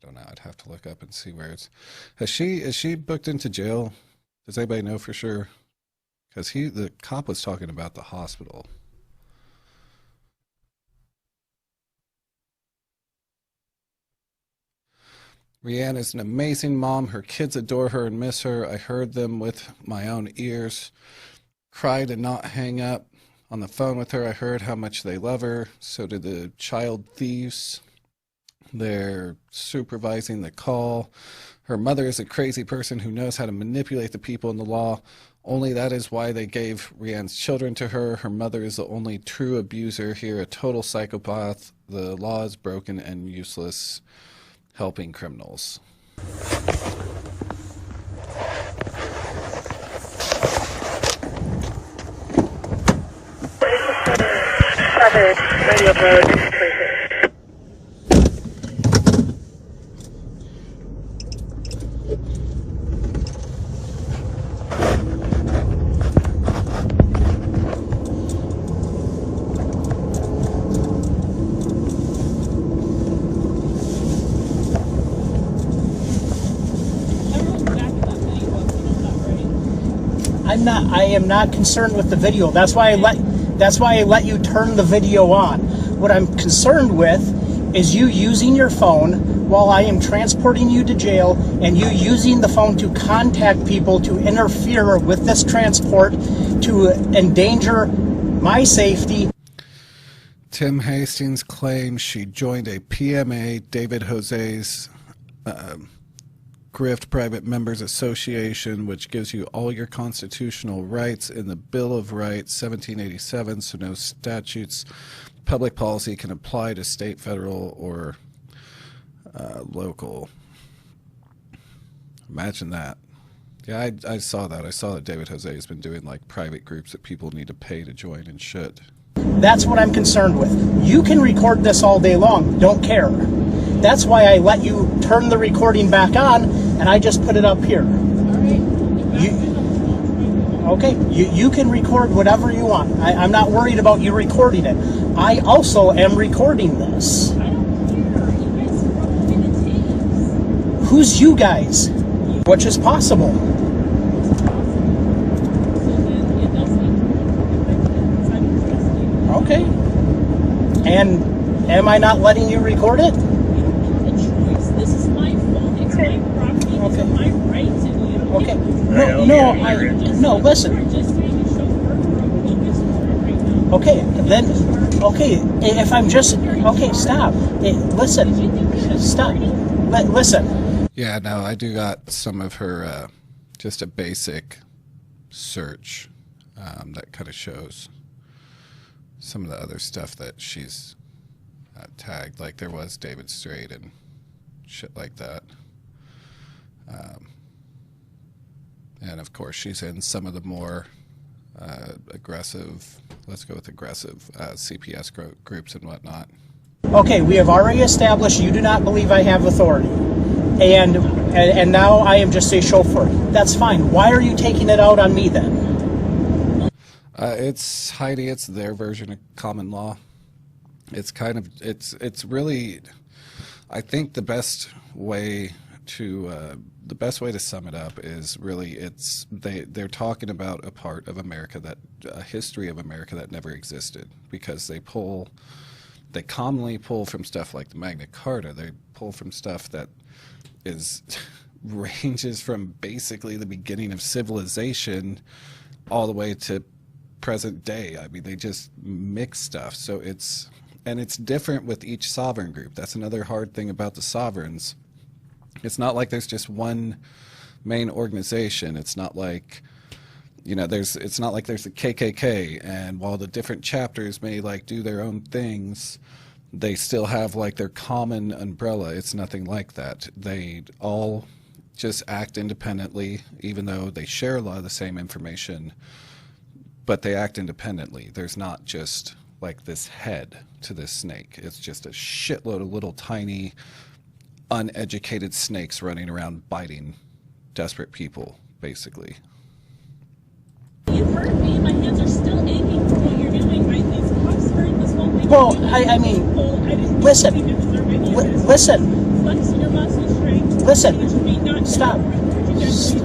I don't know. I'd have to look up and see where it's. Is she booked into jail? Does anybody know for sure? Because the cop was talking about the hospital. ReAnne is an amazing mom. Her kids adore her and miss her. I heard them with my own ears. Cried and not hang up. On the phone with her, I heard how much they love her. So did the child thieves. They're supervising the call. Her mother is a crazy person who knows how to manipulate the people in the law. Only that is why they gave ReAnne's children to her. Her mother is the only true abuser here, a total psychopath. The law is broken and useless, helping criminals. Radio code. I am not concerned with the video. That's why I let you turn the video on. What I'm concerned with is you using your phone while I am transporting you to jail, and you using the phone to contact people to interfere with this transport to endanger my safety. Tim Hastings claims she joined a PMA, David Jose's Grift Private Members Association, which gives you all your constitutional rights in the Bill of Rights, 1787, so no statutes, public policy can apply to state, federal, or local. Imagine that. Yeah, I saw that. I saw that David Jose has been doing like private groups that people need to pay to join and shit. That's what I'm concerned with. You can record this all day long. Don't care. That's why I let you turn the recording back on, and I just put it up here. You can record whatever you want. I'm not worried about you recording it. I also am recording this. Who's you guys? Which is possible. Okay. And am I not letting you record it? This is my phone. It's my property. Okay. It's my right to do it. Okay. No, listen. Okay, then, okay, if I'm just, okay, stop. Listen. Stop. Listen. Yeah, no, I do got some of her, just a basic search that kind of shows some of the other stuff that she's tagged. Like there was David Strait and shit like that. And of course she's in some of the more aggressive, let's go with aggressive CPS groups and whatnot. Okay, we have already established you do not believe I have authority. And now I am just a chauffeur. That's fine. Why are you taking it out on me then? It's Heidi, it's their version of common law. It's kind of, it's really, I think the best way to sum it up is really they're talking about a part of America a history of America that never existed, because they commonly pull from stuff like the Magna Carta. They pull from stuff that ranges from basically the beginning of civilization all the way to present day. I mean, they just mix stuff. So it's different with each sovereign group. That's another hard thing about the sovereigns. It's not like there's just one main organization. It's not like, it's not like there's the KKK, and while the different chapters may like do their own things, they still have like their common umbrella. It's nothing like that. They all just act independently, even though they share a lot of the same information, but they act independently. There's not just like this head to this snake. It's just a shitload of little tiny uneducated snakes running around biting desperate people, basically. You heard me. My hands are still aching from what you're doing, right? These cops are in this whole thing. Well, I mean, listen. flexing your muscle strength. Listen, You should be not stop.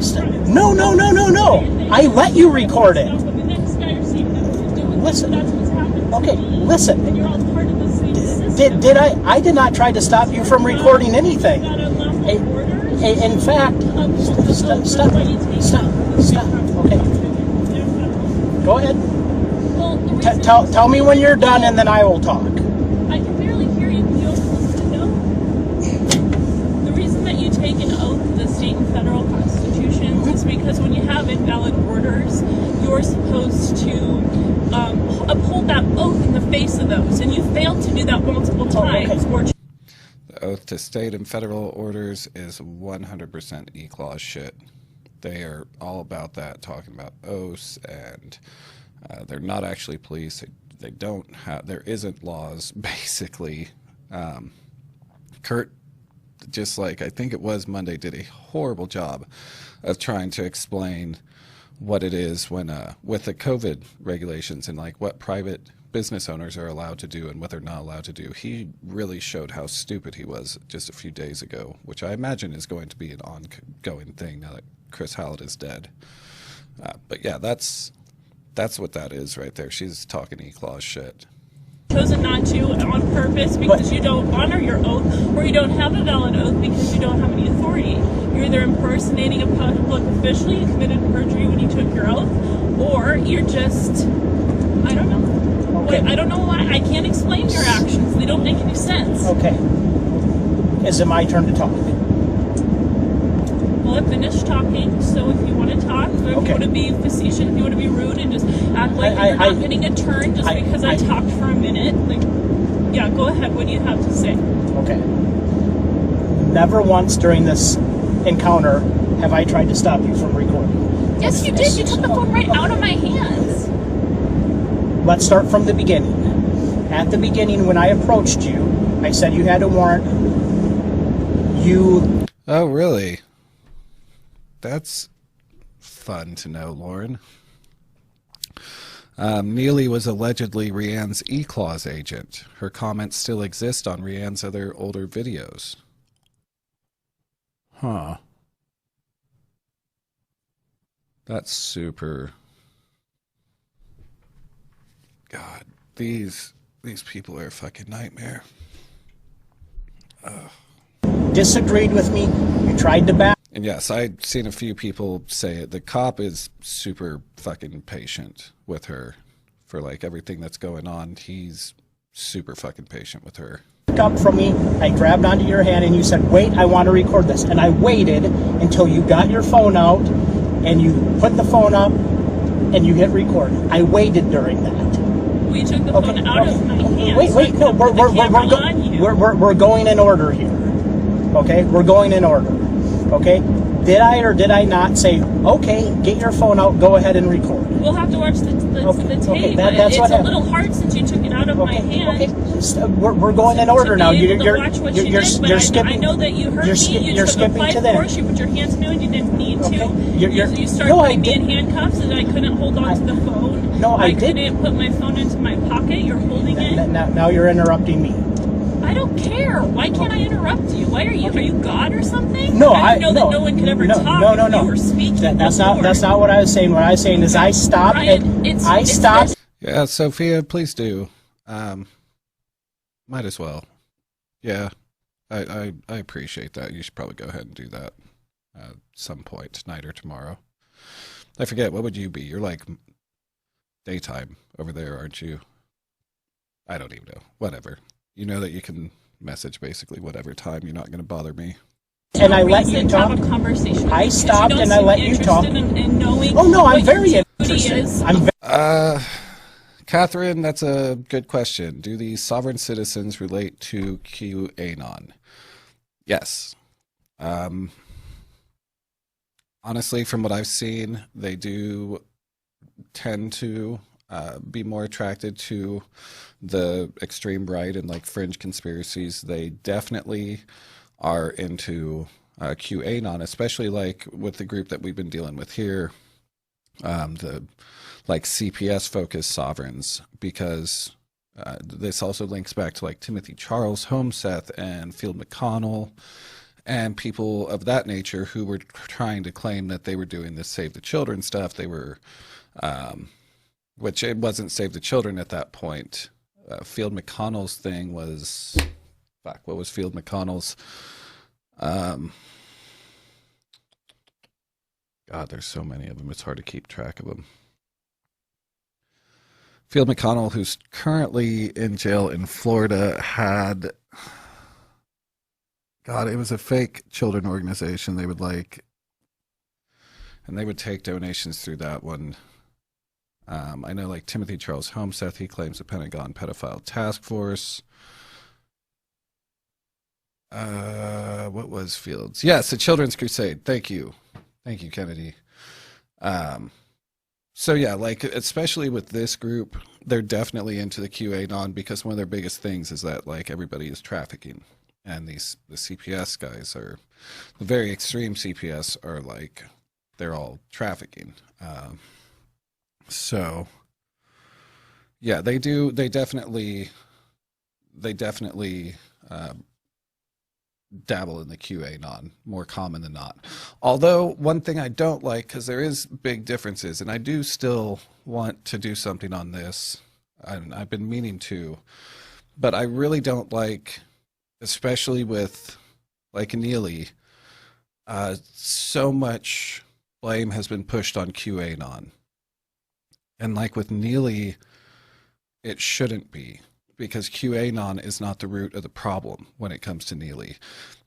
Stop. No, no, no, no, no. I let you record it. The next guy you're seeing nothing to do with Listen. That's what's happened to Okay, me. listen. And you're all part of the same system. Did I did not try to stop you from recording anything. You've got a level of orders. In fact, stop. Okay, go ahead. Well, the reason Tell me when you're done, and then I will talk. I can barely hear you. Can you open this window? The reason that you take an oath to the state and federal constitutions is because when you have invalid orders, you're supposed to uphold that oath in the face of those, and you failed to do that multiple times. Okay. The oath to state and federal orders is 100% E-clause shit. They are all about that, talking about oaths, and they're not actually police. They don't have, there isn't laws, basically. Kurt, just like I think it was Monday, did a horrible job of trying to explain what it is when with the COVID regulations and like what private business owners are allowed to do and what they're not allowed to do. He really showed how stupid he was just a few days ago, which I imagine is going to be an ongoing thing now that Chris Hallett is dead. But yeah, that's what that is right there. She's talking E-clause shit. Chosen not to on purpose because you don't honor your oath, or you don't have a valid oath because you don't have any authority. You're either impersonating a public official, you committed perjury when you took your oath, or you're just, I don't know. Okay. I don't know why. I can't explain your actions. They don't make any sense. Okay. Is it my turn to talk? Well, I finished talking, so if you want to talk, or if you want to be facetious, if you want to be rude and just act like you're not getting a turn just because I talked for a minute, like, yeah, go ahead. What do you have to say? Okay. Never once during this encounter have I tried to stop you from recording. Yes, you did. You took the phone right out of my hands. Let's start from the beginning. At the beginning, when I approached you, I said you had a warrant. You... Oh, really? That's fun to know, Lauren. Neely was allegedly ReAnne's E-clause agent. Her comments still exist on ReAnne's other older videos. Huh. That's super... God, these people are a fucking nightmare. Ugh. disagreed with me. You tried to back. And yes, I've seen a few people say it. The cop is super fucking patient with her for like everything that's going on. He's super fucking patient with her. Up from me, I grabbed onto your hand and you said, wait, I want to record this. And I waited until you got your phone out and you put the phone up and you hit record. I waited during that. We took the phone out of my hands. Wait, no, we're going in order here. Okay, we're going in order. Okay, did I or did I not say, okay, get your phone out, go ahead and record? We'll have to watch the tape. Okay, that's it's a little hard since you took it out of my hand. Okay, we're going in order now. You're skipping. I know that you heard me. You're skipping to them. You put your hands down. You didn't need to. Okay. You started putting me in handcuffs, and I couldn't hold on to the phone. No, I didn't. Couldn't put my phone into my pocket. You're holding it. Now you're interrupting me. I don't care. Why can't I interrupt you? Why are you God or something? No, I didn't know that no one could ever talk if you were speaking. That's not what I was saying. What I was saying is I stopped. I stopped. Yeah, Sophia, please do. Might as well. Yeah, I appreciate that. You should probably go ahead and do that at some point tonight or tomorrow. I forget, what would you be? You're like daytime over there, aren't you? I don't even know. Whatever. You know that you can message basically whatever time. You're not going to bother me. And I let you talk. Have a conversation. I stopped and I let you talk. Oh no, I'm very interested. Catherine, that's a good question. Do these sovereign citizens relate to QAnon? Yes. Honestly, from what I've seen, they do tend to be more attracted to the extreme right and like fringe conspiracies. They definitely are into QAnon, especially like with the group that we've been dealing with here, the like CPS focused sovereigns, because This also links back to like Timothy Charles Homeseth and Field McConnell and people of that nature who were trying to claim that they were doing this Save the Children stuff. They were, which it wasn't Save the Children at that point. Field McConnell's thing was, fuck, what was Field McConnell's? God, there's so many of them. It's hard to keep track of them. Field McConnell, who's currently in jail in Florida, had, God, it was a fake children organization. They would and they would take donations through that one. I know like Timothy Charles Homeseth, he claims the Pentagon Pedophile Task Force. What was Fields? Yes, the Children's Crusade. Thank you. Thank you, Kennedy. So yeah, like especially with this group, they're definitely into the QAnon because one of their biggest things is that like everybody is trafficking, and the CPS guys are the very extreme CPS are like they're all trafficking. So yeah, they do. They definitely dabble in the QAnon more common than not. Although one thing I don't like, because there is big differences, and I do still want to do something on this, and I've been meaning to, but I really don't like, especially with like Neely, so much blame has been pushed on QAnon. And like with Neely, it shouldn't be, because QAnon is not the root of the problem when it comes to Neely.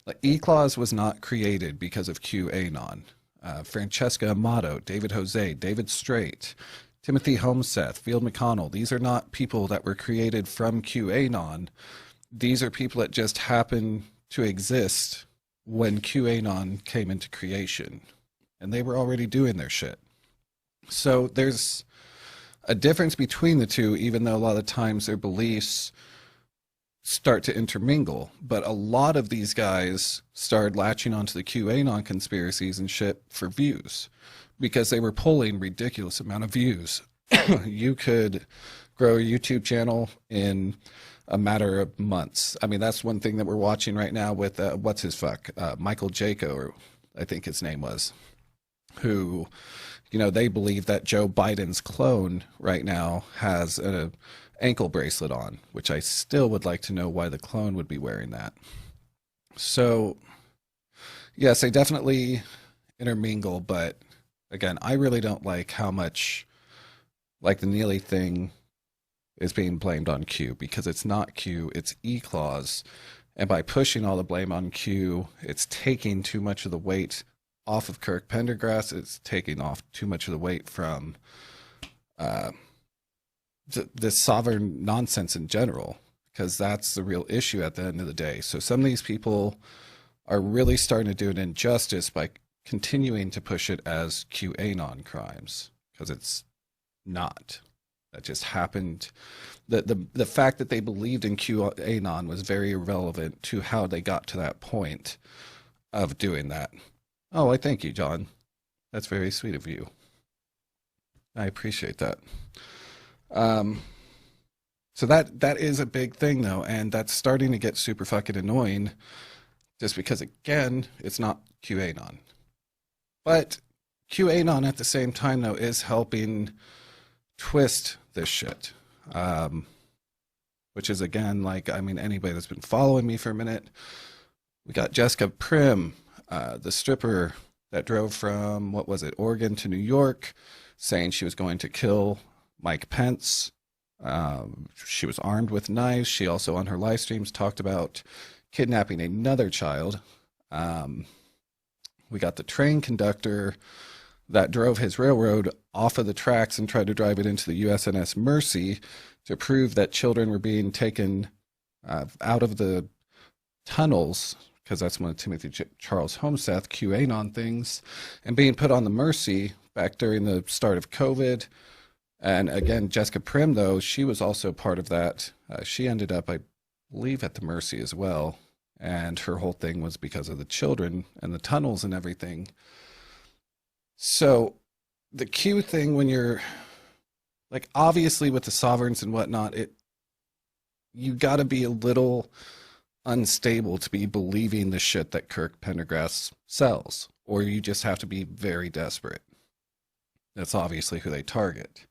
Like, E-Clause was not created because of QAnon. Francesca Amato, David Jose, David Straight, Timothy Homeseth, Field McConnell, these are not people that were created from QAnon. These are people that just happen to exist when QAnon came into creation. And they were already doing their shit. So there's a difference between the two, even though a lot of times their beliefs start to intermingle. But a lot of these guys started latching onto the QAnon conspiracies and shit for views because they were pulling ridiculous amount of views. You could grow a YouTube channel in a matter of months. I mean, that's one thing that we're watching right now with what's his fuck, Michael Jaco, or I think his name was, who, you know, they believe that Joe Biden's clone right now has an ankle bracelet on, which I still would like to know why the clone would be wearing that. So, yes, they definitely intermingle, but again, I really don't like how much, like the Neely thing is being blamed on Q, because it's not Q, it's E-Clause. And by pushing all the blame on Q, it's taking too much of the weight off of Kirk Pendergrass. It's taking off too much of the weight from the sovereign nonsense in general, because that's the real issue at the end of the day. So some of these people are really starting to do an injustice by continuing to push it as QAnon crimes, because it's not. That just happened. The fact that they believed in QAnon was very irrelevant to how they got to that point of doing that. Oh, I thank you, John. That's very sweet of you. I appreciate that. So that is a big thing, though, and that's starting to get super fucking annoying, just because, again, it's not QAnon. But QAnon at the same time, though, is helping twist this shit. Which is, again, like, I mean, anybody that's been following me for a minute, we got Jessica Prim, the stripper that drove from, what was it, Oregon to New York, saying she was going to kill Mike Pence. She was armed with knives. She also, on her live streams, talked about kidnapping another child. We got the train conductor that drove his railroad off of the tracks and tried to drive it into the USNS Mercy to prove that children were being taken out of the tunnels, because that's one of Timothy Charles Homeseth QAnon things, and being put on the Mercy back during the start of COVID. And again, Jessica Prim, though, she was also part of that. She ended up, I believe, at the Mercy as well. And her whole thing was because of the children and the tunnels and everything. So the Q thing, when you're, like, obviously with the sovereigns and whatnot, you got to be a little unstable to be believing the shit that Kirk Pendergrass sells, or you just have to be very desperate. That's obviously who they target.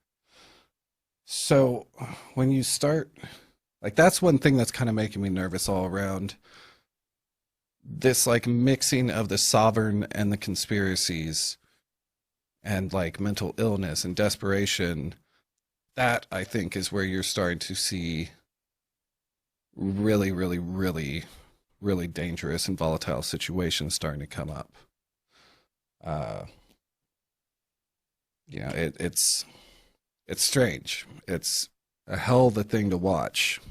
So when you start, like, that's one thing that's kind of making me nervous all around. This like mixing of the sovereign and the conspiracies and like mental illness and desperation, that I think is where you're starting to see really, really, really, really dangerous and volatile situations starting to come up. It's strange. It's a hell of a thing to watch.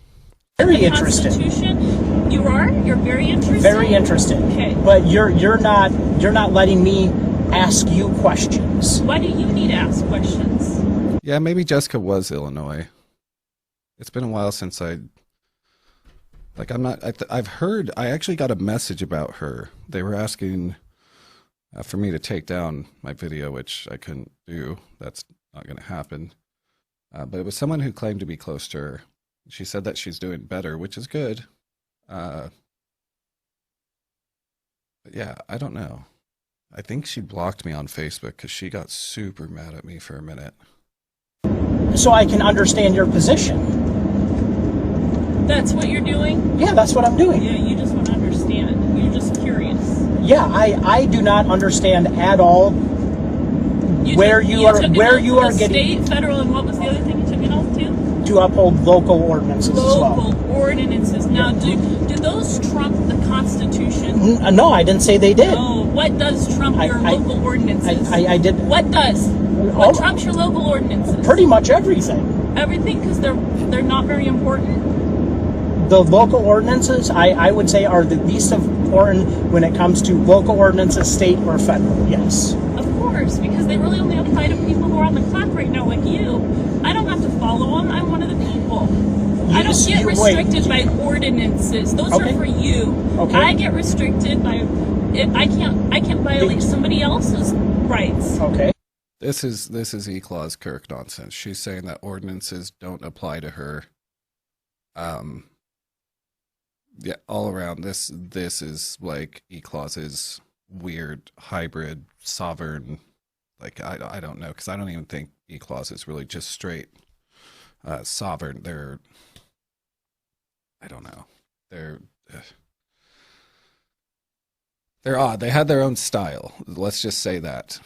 Very interested. Constitution, you're very interested. Very interested. Okay. But you're not letting me ask you questions. Why do you need to ask questions? Yeah, maybe Jessica was Illinois. It's been a while since I've heard, I actually got a message about her. They were asking for me to take down my video, which I couldn't do. That's not going to happen. But it was someone who claimed to be close to her. She said that she's doing better, which is good. But yeah, I don't know. I think she blocked me on Facebook because she got super mad at me for a minute. So I can understand your position. That's what you're doing? Yeah, that's what I'm doing. Yeah, you just want to understand. You're just curious. Yeah, I do not understand at all where you are getting state, federal, and what was the other thing you took an oath to uphold local ordinances as well. Local ordinances. Now, do those trump the Constitution? No, I didn't say they did. No. What does trump your local ordinances? I did. What does? What trumps your local ordinances? Pretty much everything. Everything, because they're not very important. The local ordinances, I would say, are the least important when it comes to local ordinances, state or federal. Yes. Of course, because they really only apply to people who are on the clock right now, like you. I don't have to follow them. I'm one of the people. I don't get restricted by ordinances. Those are for you. Okay. I get restricted by. I can't violate somebody else's rights. Okay. This is E-Clause Kirk nonsense. She's saying that ordinances don't apply to her. Yeah, all around this is like E-Clause's weird hybrid sovereign. Like I don't know, because I don't even think E-Clause is really just straight sovereign. I don't know. They're odd. They had their own style. Let's just say that.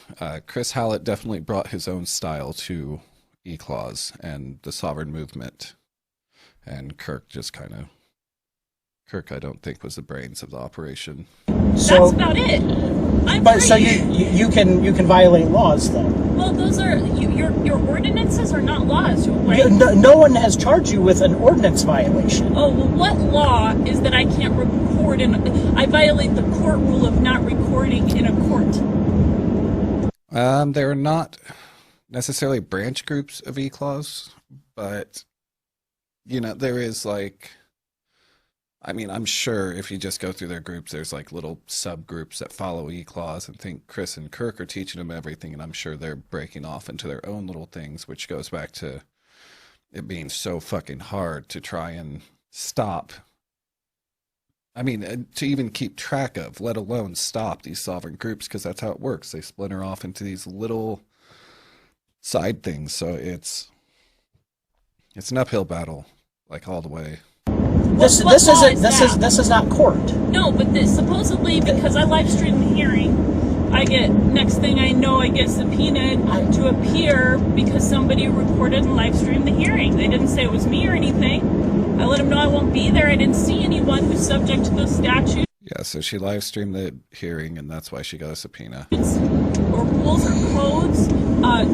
Chris Hallett definitely brought his own style to E-Clause and the sovereign movement. And Kirk just kind of... Kirk, I don't think, was the brains of the operation. That's about it. So you can violate laws, though. Well, those are your ordinances are not laws, right? No one has charged you with an ordinance violation. Oh, well, what law is that I can't record I violate the court rule of not recording in a court? There are not necessarily branch groups of E-Clause, but there is like. I mean, I'm sure if you just go through their groups, there's like little subgroups that follow E-Clause and think Chris and Kirk are teaching them everything, and I'm sure they're breaking off into their own little things, which goes back to it being so fucking hard to try and stop. I mean, to even keep track of, let alone stop these sovereign groups, because that's how it works. They splinter off into these little side things, so it's an uphill battle, like all the way. This is not court. No, but supposedly because I live stream the hearing, I get subpoenaed to appear because somebody recorded and live streamed the hearing. They didn't say it was me or anything. I let them know I won't be there. I didn't see anyone who's subject to those statutes. Yeah, so she live streamed the hearing, and that's why she got a subpoena. Or rules or codes,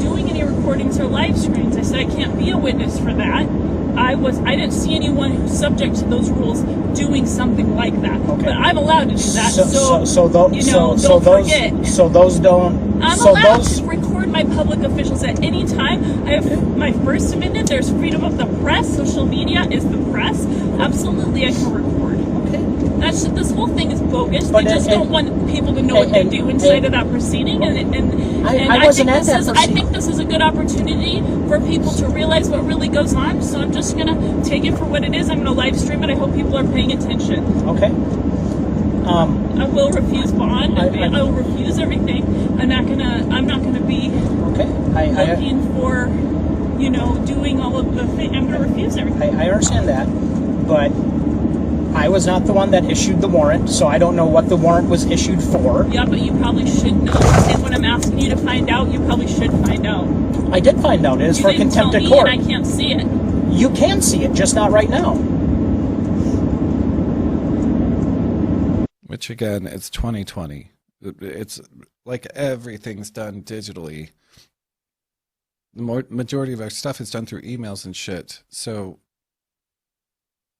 doing any recordings or live streams. I said I can't be a witness for that. I didn't see anyone who's subject to those rules doing something like that. Okay. But I'm allowed to do that. I'm allowed to record my public officials at any time. I have my First Amendment. There's freedom of the press. Social media is the press. Absolutely, I can record. Okay. This whole thing is bogus. But They just don't want people to know what they do inside of that proceeding. And I wasn't at that I think this is a good opportunity for people to realize what really goes on. So I'm just gonna take it for what it is. I'm gonna live stream it. I hope people are paying attention. Okay. I will refuse bond. I will refuse everything. I'm not gonna be looking for, you know, doing all of the things. I'm gonna refuse everything. I understand that, but I was not the one that issued the warrant, so I don't know what the warrant was issued for. Yeah, but you probably should know. And when I'm asking you to find out, you probably should find out. I did find out. It is for contempt of court. And I can't see it. You can see it, just not right now. Which again, it's 2020. It's like everything's done digitally. The majority of our stuff is done through emails and shit. So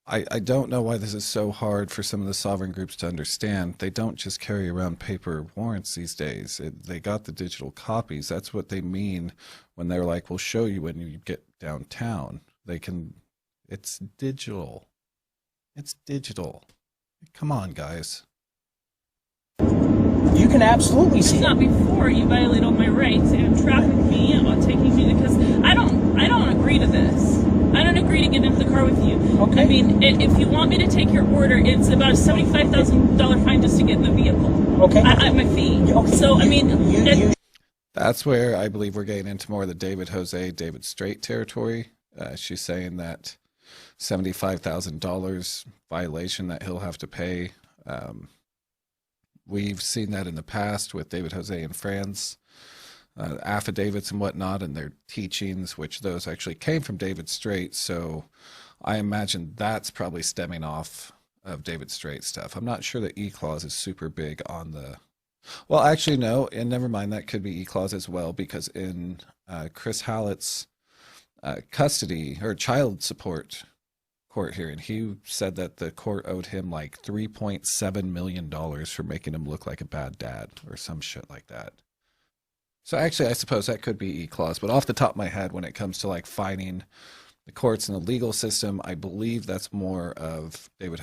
I don't know why this is so hard for some of the sovereign groups to understand. They don't just carry around paper warrants these days. They got the digital copies. That's what they mean when they're like, we'll show you when you get downtown. It's digital. It's digital. Come on, guys. You can absolutely see it's not before you violate all my rights and traffic me and taking me, because I don't agree to this. I don't agree to get into the car with you. Okay. I mean, if you want me to take your order, it's about a $75,000 fine just to get in the vehicle. Okay. My fee. Okay. So, I mean... That's where I believe we're getting into more of the David Straight territory. She's saying that $75,000 violation that he'll have to pay. We've seen that in the past with David Jose and France. Affidavits and whatnot and their teachings, which those actually came from David Straight. So I imagine that's probably stemming off of David Straight stuff. I'm not sure that E-Clause is super big on the... Well, actually, no, and never mind. That could be E-Clause as well, because in Chris Hallett's custody or child support court hearing, he said that the court owed him like $3.7 million for making him look like a bad dad or some shit like that. So actually, I suppose that could be E-Clause, but off the top of my head, when it comes to like fining the courts and the legal system, I believe that's more of David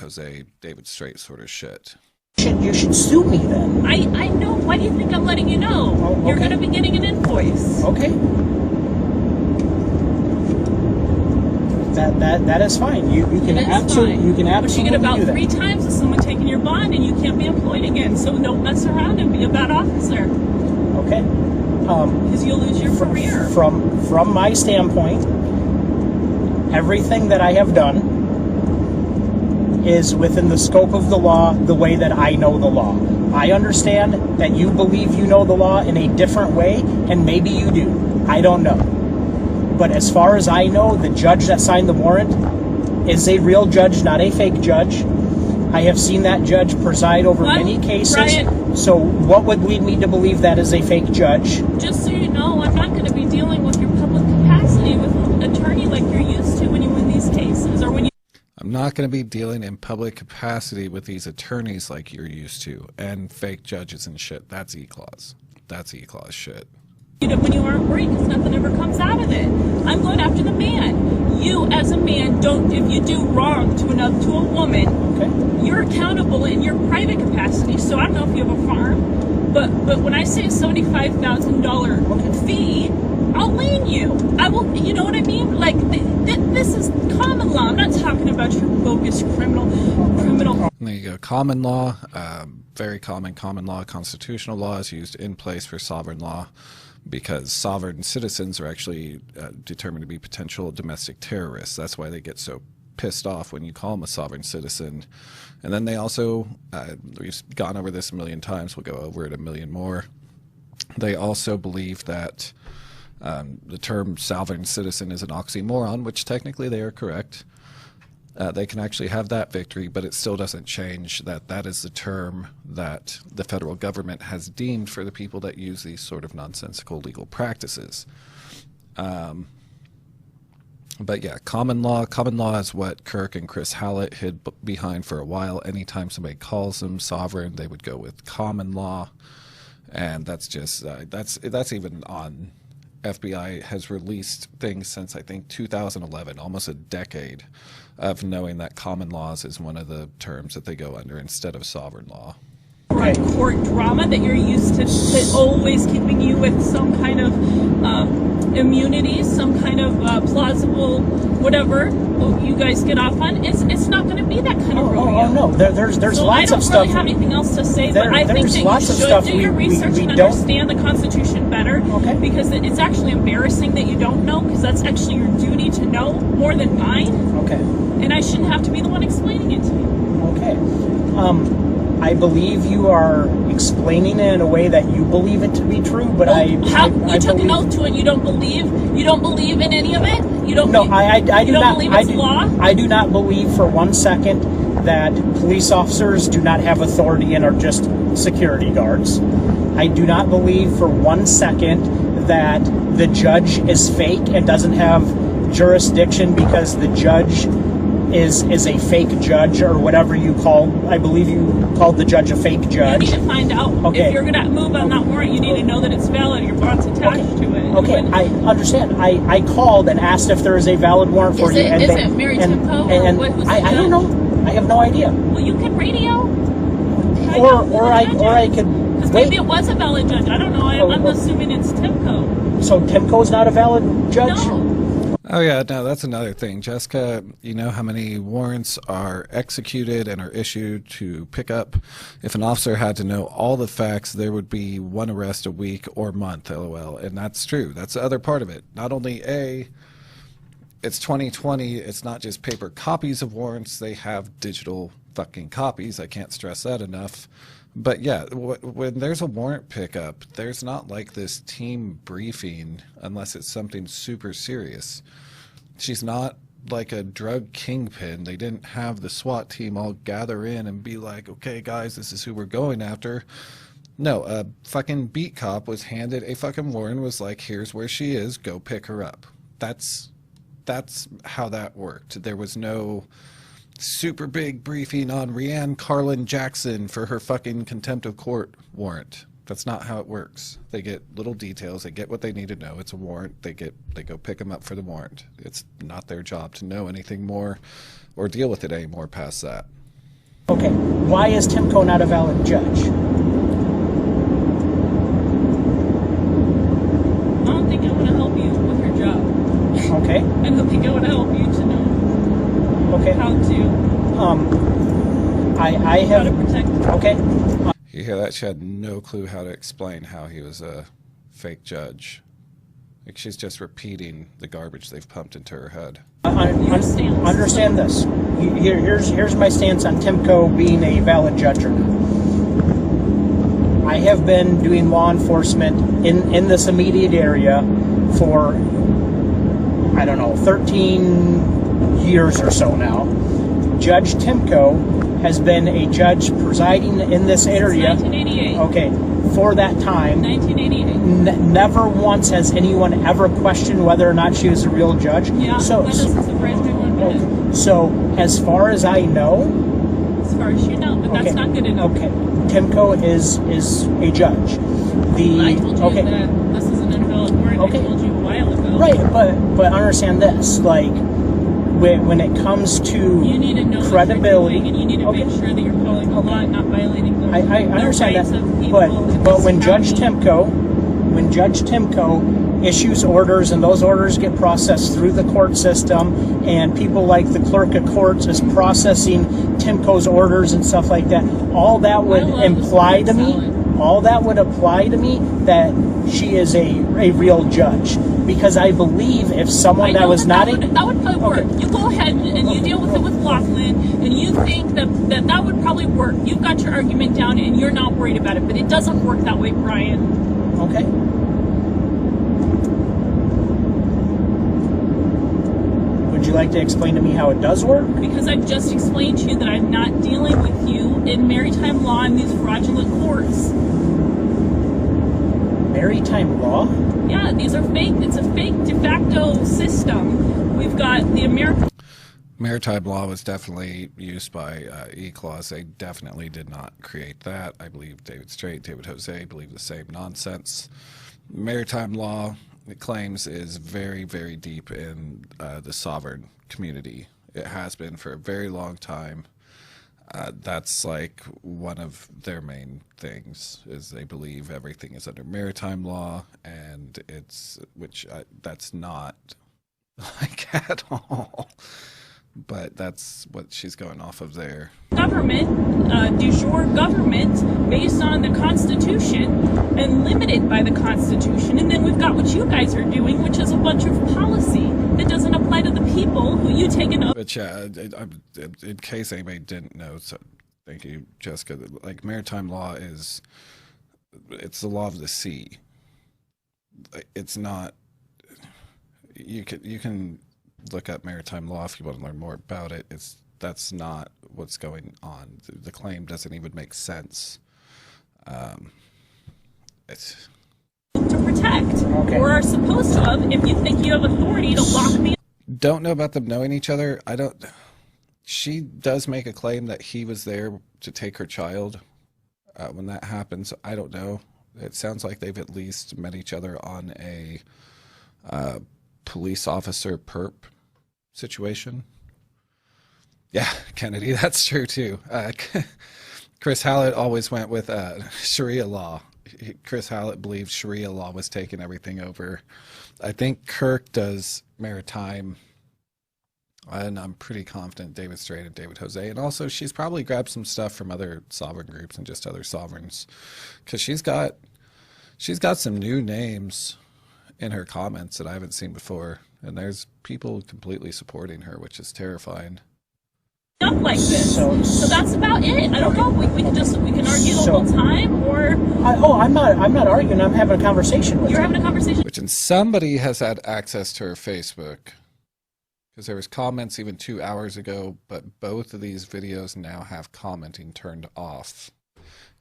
Straight sort of shit. You should sue me then. I know. Why do you think I'm letting you know? Oh, okay. You're going to be getting an invoice. Okay. That is fine. You can absolutely But you get about do that. 3 times with someone taking your bond, and you can't be employed again. So don't mess around and be a bad officer. Okay. Because you'll lose your career. From my standpoint, everything that I have done is within the scope of the law, the way that I know the law. I understand that you believe you know the law in a different way, and maybe you do. I don't know. But as far as I know, the judge that signed the warrant is a real judge, not a fake judge. I have seen that judge preside over many cases. Brian, so what would lead me to believe that is a fake judge? just so you know, I'm not going to be dealing with your public capacity with an attorney like you're used to when you win these cases, or when you... I'm not going to be dealing in public capacity with these attorneys like you're used to, and fake judges and shit. That's E-Clause. That's E-Clause shit. When you aren't worried, because nothing ever comes out of it. I'm going after the man. You, as a man, don't. If you do wrong to a woman, Okay. you're accountable in your private capacity. So I don't know if you have a farm, but when I say a $75,000 fee, I'll lien you. I will. You know what I mean? Like this is common law. I'm not talking about your bogus criminal. There you go. Common law, very common law, constitutional law is used in place for sovereign law, because sovereign citizens are actually determined to be potential domestic terrorists. That's why they get so pissed off when you call them a sovereign citizen. And then they also, we've gone over this a million times, we'll go over it a million more. They also believe that the term sovereign citizen is an oxymoron, which technically they are correct. They can actually have that victory, but it still doesn't change that that is the term that the federal government has deemed for the people that use these sort of nonsensical legal practices. But yeah, common law is what Kirk and Chris Hallett hid behind for a while. Anytime somebody calls them sovereign, they would go with common law, and that's just that's even on FBI has released things since, I think, 2011, almost a decade, of knowing that common laws is one of the terms that they go under instead of sovereign law. Court drama that you're used to always keeping you with some kind of immunity, some kind of plausible whatever you guys get off on. It's not going to be that kind of rodeo. Oh no, there's so lots of stuff. I don't really have anything else to say, but I think that you should do your research and understand the Constitution better. Okay. Because it's actually embarrassing that you don't know, because that's actually your duty to know more than mine. Okay. And I shouldn't have to be the one explaining it to you. Okay. I believe you are explaining it in a way that you believe it to be true, but you took an oath to it. You don't believe in any of it. You don't. No, I do not believe it's law. I do not believe for 1 second that police officers do not have authority and are just security guards. I do not believe for 1 second that the judge is fake and doesn't have jurisdiction because the judge is a fake judge or whatever you call. I believe you called the judge a fake judge. You need to find out. Okay. If you're going to move on that warrant, you need to know that it's valid. Your bond's attached to it. Okay, I understand. I called and asked if there is a valid warrant for you. Is it Mary Timko? I don't know. I have no idea. Well, you can radio. Or I could. Because maybe it was a valid judge. I don't know. I'm assuming it's Timko. So Timko's not a valid judge? No. Oh yeah, no, that's another thing. Jessica, you know how many warrants are executed and are issued to pick up? If an officer had to know all the facts, there would be 1 arrest a week or month, LOL. And that's true. That's the other part of it. Not only it's 2020, it's not just paper copies of warrants, they have digital fucking copies. I can't stress that enough. But yeah, when there's a warrant pickup, there's not like this team briefing unless it's something super serious. She's not like a drug kingpin. They didn't have the SWAT team all gather in and be like, okay, guys, this is who we're going after. No, a fucking beat cop was handed a fucking warrant, was like, here's where she is, go pick her up. That's how that worked. There was no super big briefing on ReAnne Karlan Jackson for her fucking contempt of court warrant. That's not how it works. They get little details. They get what they need to know. It's a warrant. They go pick them up for the warrant. It's not their job to know anything more or deal with it anymore past that. Okay, why is Timko not a valid judge? I don't think I want to help you with your job. Okay. I don't think I want to help you to know how to protect. Okay. You hear that? She had no clue how to explain how he was a fake judge. Like, she's just repeating the garbage they've pumped into her head. Understand this. Here's my stance on Timko being a valid judge or not. I have been doing law enforcement in this immediate area for, I don't know, 13 years or so now. Judge Timko has been a judge presiding in this area. Since 1988. Okay, for that time. 1988. Never once has anyone ever questioned whether or not she was a real judge. Yeah, that doesn't surprise me one bit. So, as far as I know. As far as you know, but that's not good enough. Okay, Timko is a judge. I told you that this is an invalid warrant. I told you a while ago. Right, but understand this, like, when it comes to you need to know credibility, and you need to make sure that you're following the law and not violating the I understand rights that, of people. but when Judge Timko issues orders and those orders get processed through the court system, and people like the clerk of courts is processing Timko's orders and stuff like that, all that would imply to me. All that would apply to me that she is a real judge, because I believe if someone that was not that would probably work. You go ahead and you deal with it with Laughlin, and you think that would probably work. You've got your argument down, and you're not worried about it. But it doesn't work that way, Brian. Okay. Would you like to explain to me how it does work? Because I've just explained to you that I'm not dealing with you in maritime law in these fraudulent courts. Maritime law? Yeah, these are fake. It's a fake de facto system. We've got the American... Maritime law was definitely used by E-Clause. They definitely did not create that. I believe David Strait, David Jose believe the same nonsense. Maritime law claims is very, very deep in the sovereign community. It has been for a very long time. That's like one of their main things, is they believe everything is under maritime law, and that's not like at all. But that's what she's going off of there. Government, du jour government, based on the Constitution and limited by the Constitution. And then we've got what you guys are doing, which is a bunch of policy that doesn't apply to the people who you take an oath. Which, in case anybody didn't know, so thank you, Jessica. Like, maritime law it's the law of the sea. It's not. You can look up maritime law if you want to learn more about it. That's not what's going on. The claim doesn't even make sense. It's to protect, or are supposed to have, if you think you have authority to lock me. Don't know about them knowing each other. She does make a claim that he was there to take her child when that happened. So I don't know. It sounds like they've at least met each other on a police officer perp situation. Yeah, Kennedy, that's true too. Chris Hallett always went with Sharia law. Chris Hallett believes Sharia law was taking everything over. I think Kirk does maritime, and I'm pretty confident David Strait and David Jose. And also, she's probably grabbed some stuff from other sovereign groups and just other sovereigns, because she's got some new names in her comments that I haven't seen before, and there's people completely supporting her, which is terrifying. Up like this, so that's about it. I don't know. We can argue the whole time, or I'm not arguing. I'm having a conversation with you. You're having a conversation. Which, and somebody has had access to her Facebook, because there was comments even 2 hours ago, but both of these videos now have commenting turned off,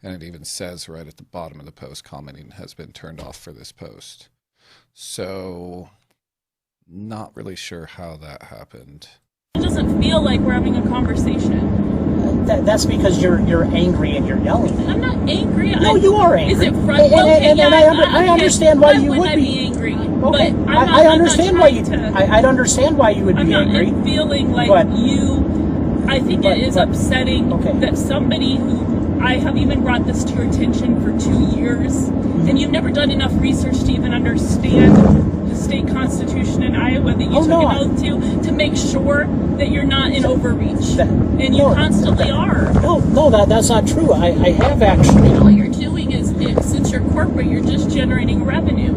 and it even says right at the bottom of the post, commenting has been turned off for this post. So, not really sure how that happened. It doesn't feel like we're having a conversation. That's because you're angry and you're yelling. I'm not angry. No, you are angry. Is it front? I understand why you would be angry. Okay, but I understand why you. I'd understand why you would be angry. I'm feeling like I think it is upsetting that somebody who I have even brought this to your attention for 2 years, and you've never done enough research to even understand the state constitution in Iowa that you took an oath to make sure that you're not in overreach, and you constantly are. No, that's not true. I have actually. All you're doing is, since you're corporate, you're just generating revenue.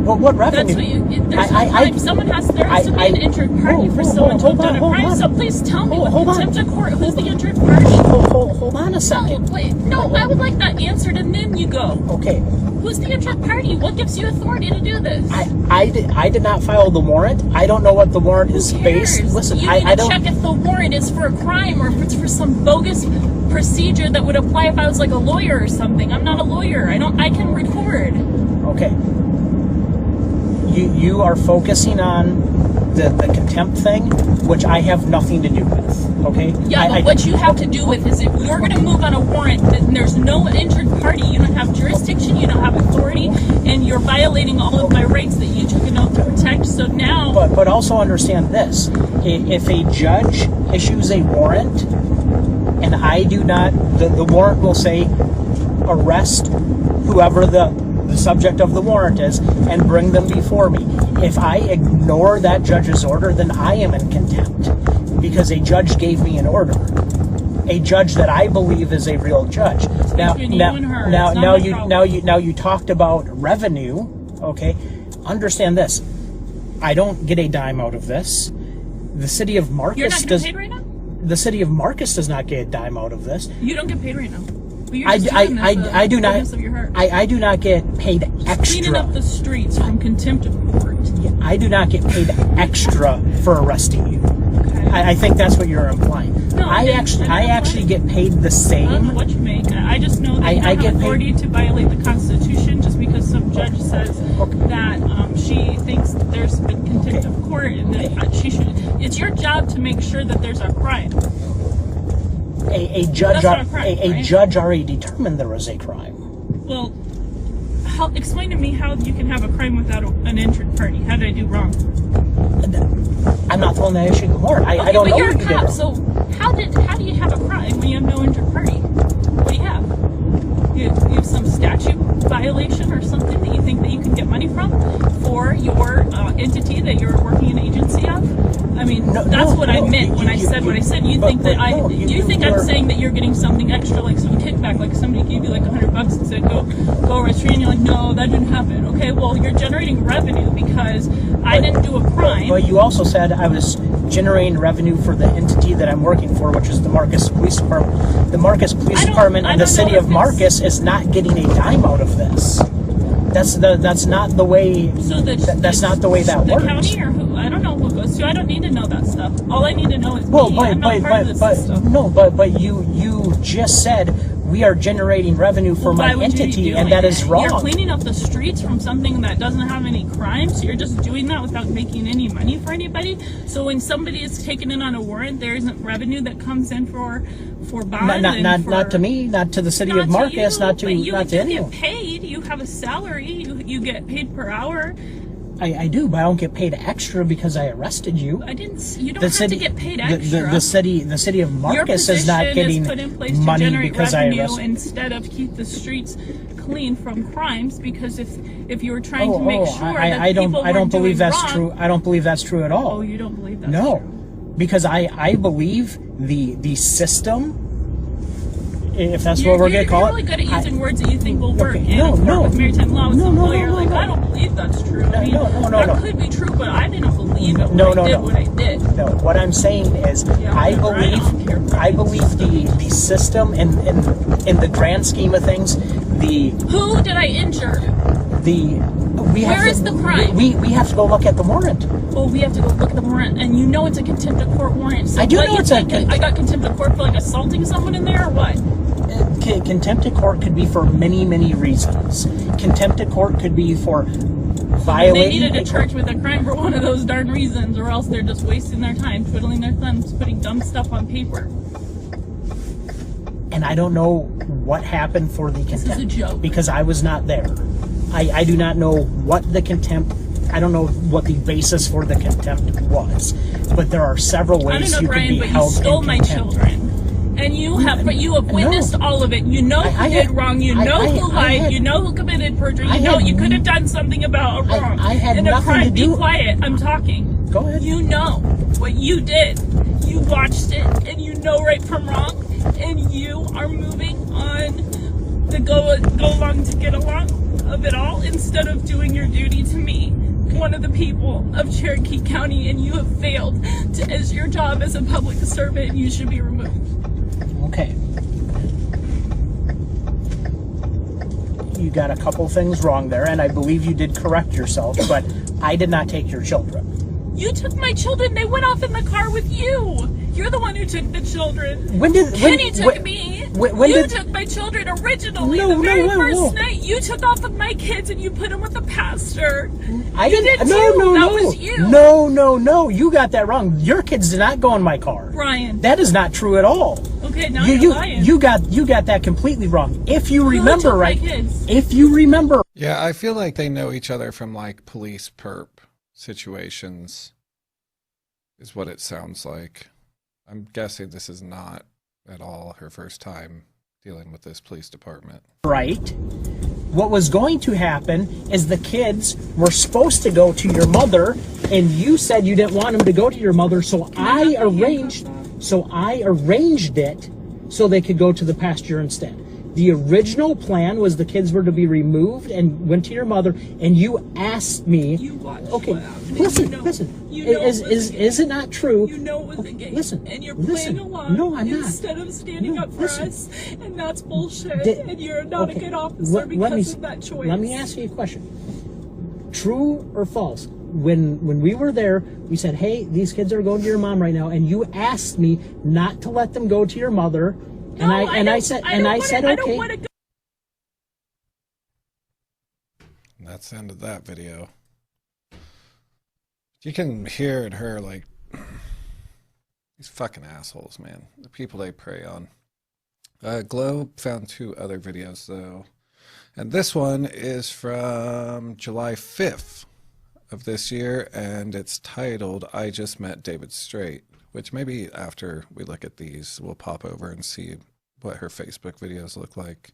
Well, what revenue? That's what you. There's no crime. Someone has to be an injured party for someone to have done a crime. So please tell me, with contempt of court, who's the injured party? Hold on a second. No, I would like that answered, and then you go. Okay. Who's the injured party? What gives you authority to do this? I did not file the warrant. I don't know what the warrant is based. Listen, you need to check if the warrant is for a crime or if it's for some bogus procedure that would apply if I was like a lawyer or something. I'm not a lawyer. I can record. Okay. You are focusing on the contempt thing, which I have nothing to do with, okay? Yeah, but what you have to do with is if you're going to move on a warrant, then there's no injured party. You don't have jurisdiction, you don't have authority, and you're violating all of my rights that you took an oath to protect, so now... But also understand this. If a judge issues a warrant, and I do not... The warrant will say, arrest whoever the subject of the warrant is, and bring them before me. If I ignore that judge's order, then I am in contempt, because a judge gave me an order. A judge that I believe is a real judge. Now you talked about revenue. Okay, understand this. I don't get a dime out of this. The city of Marcus You're not getting paid right now? The city of Marcus does not get a dime out of this. You don't get paid right now. I do not get paid extra. Cleaning up the streets from contempt of court. Yeah, I do not get paid extra for arresting you. Okay. I think that's what you're implying. No, I actually get paid the same. I don't know what you make. I just know that you don't have authority to violate the Constitution just because some judge says that she thinks that there's been contempt of court and that she should. It's your job to make sure that there's a crime. A judge already determined there was a crime. Well, explain to me how you can have a crime without an injured party. How did I do wrong? I'm not throwing that issue more. I don't know you're what a you cop, did. so how do you have a crime when you have no injured party? What do you have? You have some statute violation or something that you think that you can get money from for your entity that you're working an agency of? I mean, that's what I meant when I said what I said. You think that I'm saying that you're getting something extra, like some kickback, like somebody gave you like $100 and said go arrest ReAnne, and you're like, no, that didn't happen. Okay, well, you're generating revenue because I didn't do a crime. But you also said I was generating revenue for the entity that I'm working for, which is the Marcus Police Department. The Marcus Police Department in the city of Marcus is not getting a dime out of this. That's not the way. So that's not the way that works. The county or who? I don't know who goes to. I don't need to know that stuff. All I need to know is me. But you just said we are generating revenue for my entity, and that is wrong. You're cleaning up the streets from something that doesn't have any crime, so you're just doing that without making any money for anybody. So when somebody is taken in on a warrant, there isn't revenue that comes in for bond. Not to me, not to the city of Marcus, not to anyone. You get paid. You have a salary. You get paid per hour. I do, but I don't get paid extra because I arrested you. I didn't. You don't have to get paid extra. The city of Marcus is not getting money because I arrested. Instead of keep the streets clean from crimes, because if you were trying to make sure that people I don't believe that's wrong, true. I don't believe that's true at all. Oh, you don't believe that's true? No, because I believe the system. If that's what we're gonna call it. You're really good at using words that you think will work. Okay, with maritime law with some lawyer. Like, I don't believe that's true. That could be true, but I didn't believe it when I did what I did. No, what I'm saying is I believe the system and in the grand scheme of things, who did I injure? Where is the crime? We have to go look at the warrant. Well, we have to go look at the warrant, and you know it's a contempt of court warrant. So I do know it's a. I got contempt of court for like assaulting someone in there, or what? Contempt of court could be for many, many reasons. Contempt of court could be for violating. They needed to charge with a crime for one of those darn reasons, or else they're just wasting their time, twiddling their thumbs, putting dumb stuff on paper. And I don't know what happened for the contempt. This is a joke. Because I was not there. I do not know what the contempt. I don't know what the basis for the contempt was. But there are several ways you can be held in contempt. You stole my children. And you have witnessed all of it. You know who did wrong. You know who lied. You know who committed perjury. You know you could have done something about a wrong. I had nothing to do. Be quiet. I'm talking. Go ahead. You know what you did. You watched it, and you know right from wrong, and you are moving on to go along to get along of it all instead of doing your duty to me, one of the people of Cherokee County, and you have failed as your job as a public servant. You should be removed. Okay. You got a couple things wrong there, and I believe you did correct yourself, but I did not take your children. You took my children. They went off in the car with you. You're the one who took the children. Kenny took me. You took my children originally. The very first night, you took off of my kids and you put them with the pastor. I didn't. That was you. No. You got that wrong. Your kids did not go in my car. Brian. That is not true at all. Okay, now you're lying. You got that completely wrong. If you remember right. If you remember. Yeah, I feel like they know each other from like police perp situations, is what it sounds like. I'm guessing this is not at all her first time dealing with this police department. Right. What was going to happen is the kids were supposed to go to your mother, and you said you didn't want them to go to your mother, so I arranged it so they could go to the pasture instead. The original plan was the kids were to be removed and went to your mother, and you asked me. You watched. Okay, listen. Is it not true? You know it was a game. Listen, and you're playing along. No, I'm not. Instead of standing up for us, and that's bullshit. And you're not a good officer because of that choice. Let me ask you a question. True or false? When we were there, we said, "Hey, these kids are going to your mom right now," and you asked me not to let them go to your mother. And I said, okay. That's the end of that video. You can hear in her, like, these fucking assholes, man. The people they prey on. Globe found 2 other videos, though. And this one is from July 5th of this year, and it's titled, I Just Met David Straight, which maybe after we look at these, we'll pop over and see what her Facebook videos look like.